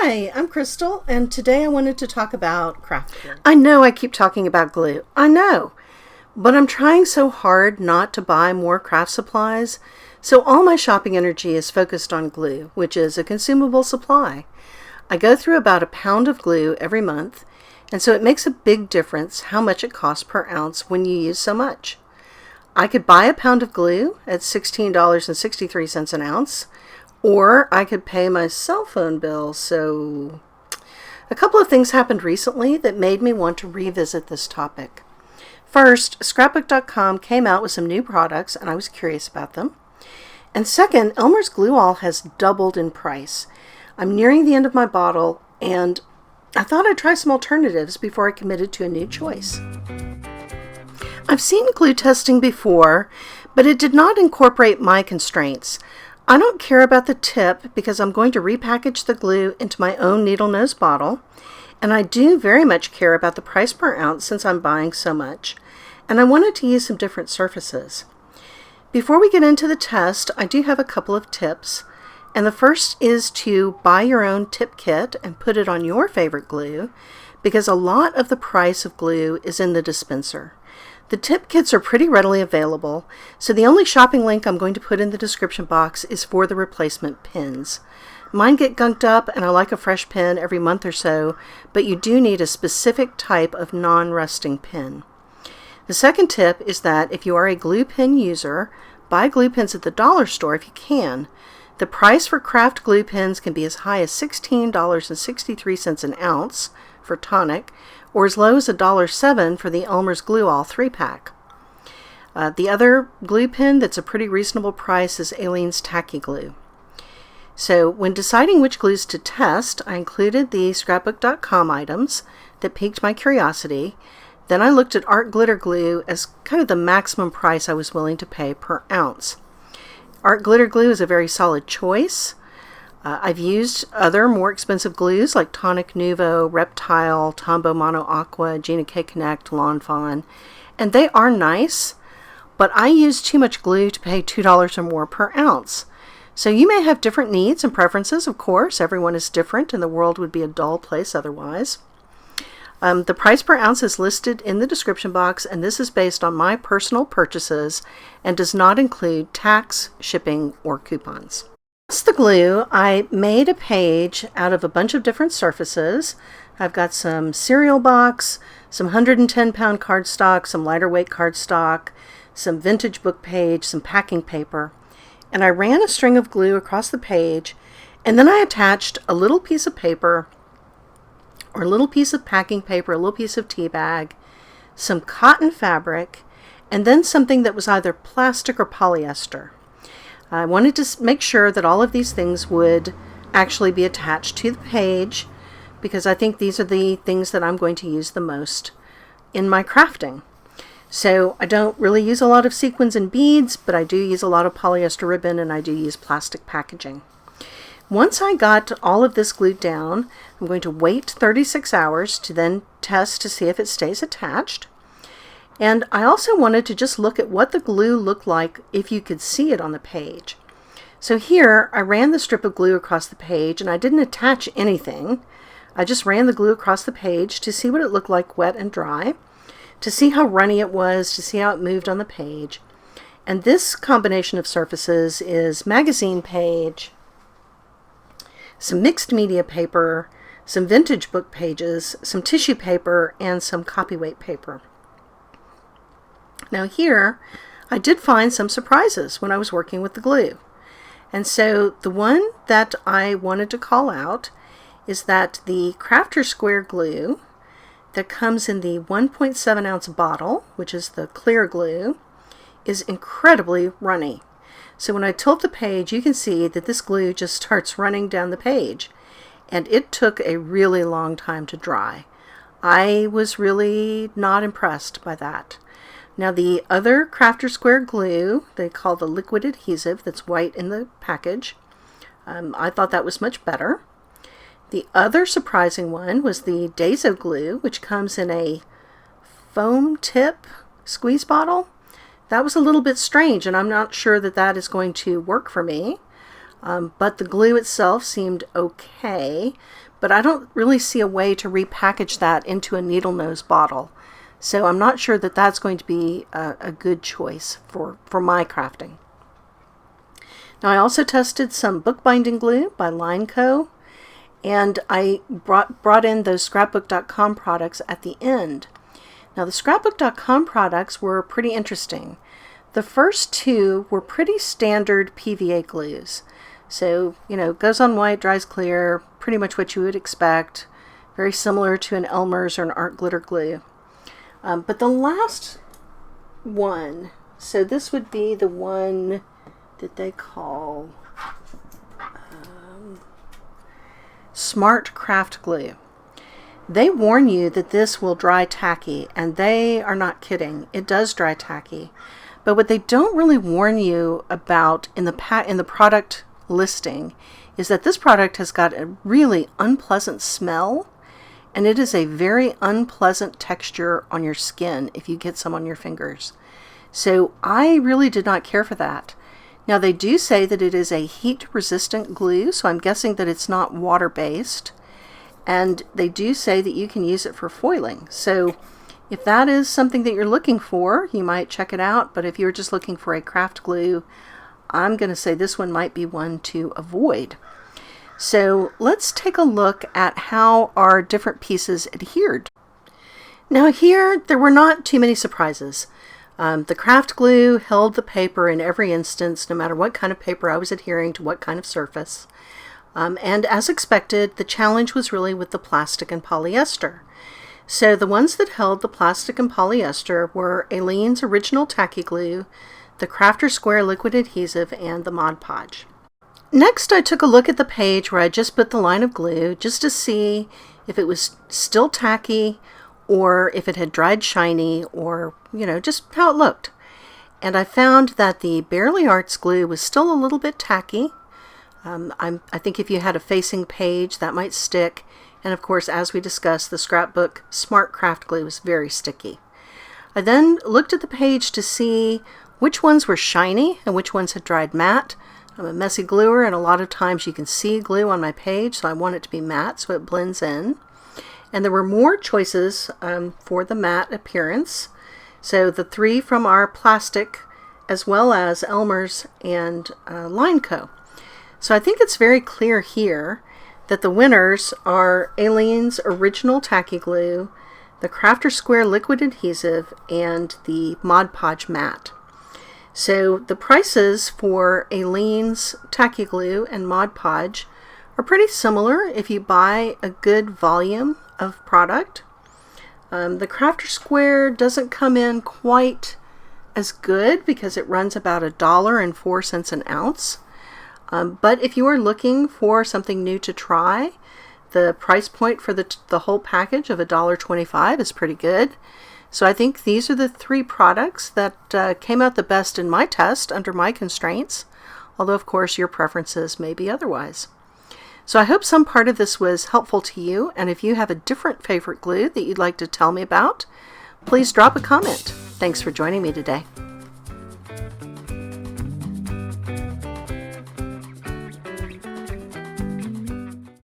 Hi, I'm Crystal, and today I wanted to talk about craft glue. I know I keep talking about glue. I know. But I'm trying so hard not to buy more craft supplies, so all my shopping energy is focused on glue, which is a consumable supply. I go through about a pound of glue every month, and so it makes a big difference how much it costs per ounce when you use so much. I could buy a pound of glue at $16.63 an ounce, or I could pay my cell phone bill. So a couple of things happened recently that made me want to revisit this topic. First, scrapbook.com came out with some new products and I was curious about them. And second, Elmer's glue all has doubled in price. I'm nearing the end of my bottle and I thought I'd try some alternatives before I committed to a new choice. I've seen glue testing before, but it did not incorporate my constraints. I don't care about the tip because I'm going to repackage the glue into my own needle nose bottle, and I do very much care about the price per ounce since I'm buying so much, and I wanted to use some different surfaces. Before we get into the test, I do have a couple of tips, and the first is to buy your own tip kit and put it on your favorite glue, because a lot of the price of glue is in the dispenser. The tip kits are pretty readily available, so the only shopping link I'm going to put in the description box is for the replacement pins. Mine get gunked up and I like a fresh pin every month or so, but you do need a specific type of non-rusting pin. The second tip is that if you are a glue pen user, buy glue pens at the dollar store if you can. The price for craft glue pens can be as high as $16.63 an ounce for tonic, or as low as $1.07 for the Elmer's Glue All 3-pack. The other glue pen that's a pretty reasonable price is Aleene's Tacky glue. So when deciding which glues to test, I included the scrapbook.com items that piqued my curiosity. Then I looked at art glitter glue as kind of the maximum price I was willing to pay per ounce. Art glitter glue is a very solid choice. I've used other more expensive glues like Tonic Nuvo, Reptile, Tombow Mono Aqua, Gina K Connect, Lawn Fawn, and they are nice, but I use too much glue to pay $2 or more per ounce. So you may have different needs and preferences, of course. Everyone is different and the world would be a dull place otherwise. The price per ounce is listed in the description box, and this is based on my personal purchases and does not include tax, shipping, or coupons. That's the glue. I made a page out of a bunch of different surfaces. I've got some cereal box, some 110-pound cardstock, some lighter weight cardstock, some vintage book page, some packing paper, and I ran a string of glue across the page, and then I attached a little piece of paper, or a little piece of packing paper, a little piece of tea bag, some cotton fabric, and then something that was either plastic or polyester. I wanted to make sure that all of these things would actually be attached to the page because I think these are the things that I'm going to use the most in my crafting. So I don't really use a lot of sequins and beads, but I do use a lot of polyester ribbon and I do use plastic packaging. Once I got all of this glued down, I'm going to wait 36 hours to then test to see if it stays attached. And I also wanted to just look at what the glue looked like if you could see it on the page. So here I ran the strip of glue across the page and I didn't attach anything. I just ran the glue across the page to see what it looked like wet and dry, to see how runny it was, to see how it moved on the page. And this combination of surfaces is magazine page, some mixed media paper, some vintage book pages, some tissue paper, and some copyweight paper. Now here, I did find some surprises when I was working with the glue. And so the one that I wanted to call out is that the Crafter Square glue that comes in the 1.7 ounce bottle, which is the clear glue, is incredibly runny. So when I tilt the page, you can see that this glue just starts running down the page. And it took a really long time to dry. I was really not impressed by that. Now the other Crafter Square glue, they call the liquid adhesive that's white in the package. I thought that was much better. The other surprising one was the Daiso glue, which comes in a foam tip squeeze bottle. That was a little bit strange, and I'm not sure that that is going to work for me. but the glue itself seemed okay, but I don't really see a way to repackage that into a needle nose bottle. So I'm not sure that that's going to be a good choice for my crafting. Now I also tested some bookbinding glue by Line Co. And I brought in those scrapbook.com products at the end. Now the scrapbook.com products were pretty interesting. The first two were pretty standard PVA glues. So, goes on white, dries clear, pretty much what you would expect. Very similar to an Elmer's or an art glitter glue. But the last one, so this would be the one that they call Smart Craft Glue. They warn you that this will dry tacky, and they are not kidding. It does dry tacky. But what they don't really warn you about in the product listing is that this product has got a really unpleasant smell, and it is a very unpleasant texture on your skin if you get some on your fingers. So I really did not care for that. Now they do say that it is a heat-resistant glue, so I'm guessing that it's not water-based. And they do say that you can use it for foiling. So if that is something that you're looking for, you might check it out. But if you're just looking for a craft glue, I'm going to say this one might be one to avoid. So let's take a look at how our different pieces adhered. Now here, there were not too many surprises. The craft glue held the paper in every instance, no matter what kind of paper I was adhering to what kind of surface. And as expected, the challenge was really with the plastic and polyester. So the ones that held the plastic and polyester were Aleene's original Tacky glue, the Crafter Square liquid adhesive, and the Mod Podge. Next, I took a look at the page where I just put the line of glue just to see if it was still tacky or if it had dried shiny, or, just how it looked. And I found that the Barely Arts glue was still a little bit tacky. I think if you had a facing page, that might stick. And of course, as we discussed, the scrapbook Smart Craft glue was very sticky. I then looked at the page to see which ones were shiny and which ones had dried matte. I'm a messy gluer, and a lot of times you can see glue on my page, so I want it to be matte so it blends in. And there were more choices for the matte appearance. So the three from our plastic, as well as Elmer's and Line Co. So I think it's very clear here that the winners are Aleene's original Tacky glue, the Crafter Square liquid adhesive, and the Mod Podge matte. So the prices for Aleene's Tacky glue and Mod Podge are pretty similar if you buy a good volume of product. The Crafter Square doesn't come in quite as good because it runs about $1.04 an ounce. But if you are looking for something new to try, the price point for the whole package of $1.25 is pretty good. So I think these are the three products that came out the best in my test under my constraints, although of course your preferences may be otherwise. So I hope some part of this was helpful to you, and if you have a different favorite glue that you'd like to tell me about, please drop a comment. Thanks for joining me today.